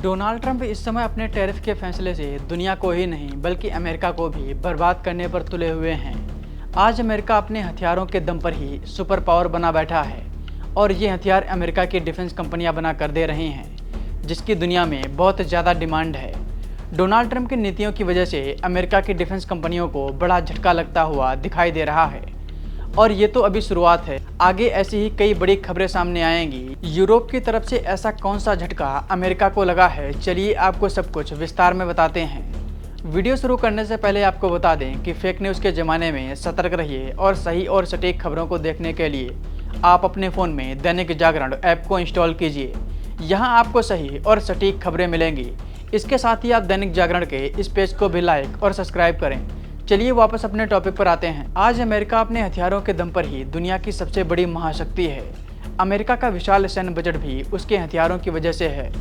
Donald Trump इस समय अपने टैरिफ के फैसले से दुनिया को ही नहीं बल्कि अमेरिका को भी बर्बाद करने पर तुले हुए हैं। आज अमेरिका अपने हथियारों के दम पर ही सुपर पावर बना बैठा है और ये हथियार अमेरिका की डिफेंस कंपनियां बना कर दे रही हैं, जिसकी दुनिया में बहुत ज़्यादा डिमांड है। डोनाल्ड ट्रंप की नीतियों की वजह से अमेरिका की डिफेंस कंपनियों को बड़ा झटका लगता हुआ दिखाई दे रहा है और ये तो अभी शुरुआत है, आगे ऐसी ही कई बड़ी खबरें सामने आएंगी। यूरोप की तरफ से ऐसा कौन सा झटका अमेरिका को लगा है, चलिए आपको सब कुछ विस्तार में बताते हैं। वीडियो शुरू करने से पहले आपको बता दें कि फेक न्यूज़ के ज़माने में सतर्क रहिए और सही और सटीक खबरों को देखने के लिए आप अपने फ़ोन में दैनिक जागरण ऐप को इंस्टॉल कीजिए। यहाँ आपको सही और सटीक खबरें मिलेंगी। इसके साथ ही आप दैनिक जागरण के इस पेज को भी लाइक और सब्सक्राइब करें। चलिए वापस अपने टॉपिक पर आते हैं। आज अमेरिका अपने हथियारों के दम पर ही दुनिया की सबसे बड़ी महाशक्ति है। अमेरिका का विशाल सैन्य बजट भी उसके हथियारों की वजह से है।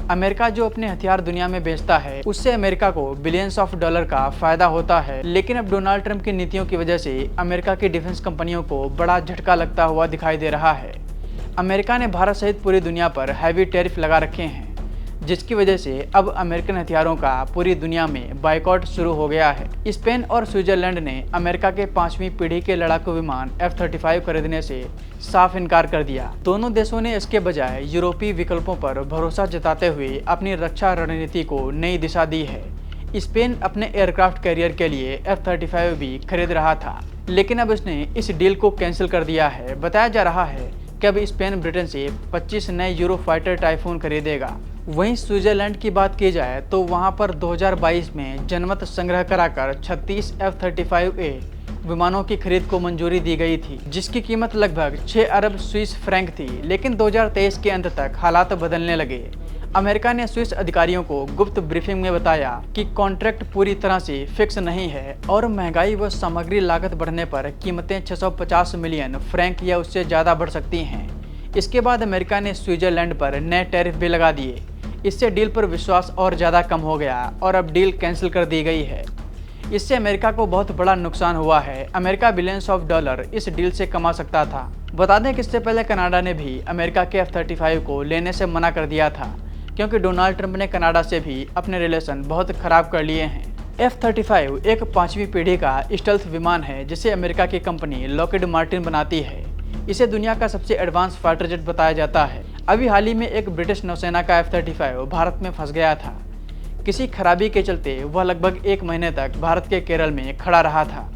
अमेरिका जो अपने हथियार दुनिया में बेचता है, उससे अमेरिका को बिलियंस ऑफ डॉलर का फायदा होता है। लेकिन अब डोनाल्ड ट्रंप की नीतियों की वजह से अमेरिका की डिफेंस कंपनियों को बड़ा झटका लगता हुआ दिखाई दे रहा है। अमेरिका ने भारत सहित पूरी दुनिया पर हैवी टैरिफ लगा रखे हैं, जिसकी वजह से अब अमेरिकन हथियारों का पूरी दुनिया में बायकॉट शुरू हो गया है। स्पेन और स्विट्जरलैंड ने अमेरिका के 5वीं पीढ़ी के लड़ाकू विमान F-35 खरीदने से साफ इनकार कर दिया। दोनों देशों ने इसके बजाय यूरोपीय विकल्पों पर भरोसा जताते हुए अपनी रक्षा रणनीति को नई दिशा दी है। स्पेन अपने एयरक्राफ्ट कैरियर के लिए F-35 भी खरीद रहा था, लेकिन अब उसने इस डील को कैंसिल कर दिया है। बताया जा रहा है कि अब स्पेन ब्रिटेन से 25 नए यूरो फाइटर टाइफून खरीदेगा। वहीं स्विट्जरलैंड की बात की जाए तो वहां पर 2022 में जनमत संग्रह कराकर 36 F-35A विमानों की खरीद को मंजूरी दी गई थी, जिसकी कीमत लगभग 6 अरब स्विस फ्रैंक थी। लेकिन 2023 के अंत तक हालात बदलने लगे। अमेरिका ने स्विस अधिकारियों को गुप्त ब्रीफिंग में बताया कि कॉन्ट्रैक्ट पूरी तरह से फिक्स नहीं है और महंगाई व सामग्री लागत बढ़ने पर कीमतें 650 मिलियन फ्रैंक या उससे ज़्यादा बढ़ सकती हैं। इसके बाद अमेरिका ने स्विट्जरलैंड पर नए टैरिफ भी लगा दिए। इससे डील पर विश्वास और ज़्यादा कम हो गया और अब डील कैंसिल कर दी गई है। इससे अमेरिका को बहुत बड़ा नुकसान हुआ है। अमेरिका बिलियंस ऑफ डॉलर इस डील से कमा सकता था। बता दें कि इससे पहले कनाडा ने भी अमेरिका के F-35 को लेने से मना कर दिया था, क्योंकि डोनाल्ड ट्रंप ने कनाडा से भी अपने रिलेशन बहुत खराब कर लिए हैं। F-35 एक 5वीं पीढ़ी का स्टेल्थ विमान है, जिसे अमेरिका की कंपनी लॉकहीड मार्टिन बनाती है। इसे दुनिया का सबसे एडवांस फाइटर जेट बताया जाता है। अभी हाल ही में एक ब्रिटिश नौसेना का F-35 भारत में फंस गया था। किसी खराबी के चलते वह लगभग 1 महीने तक भारत के केरल में खड़ा रहा था।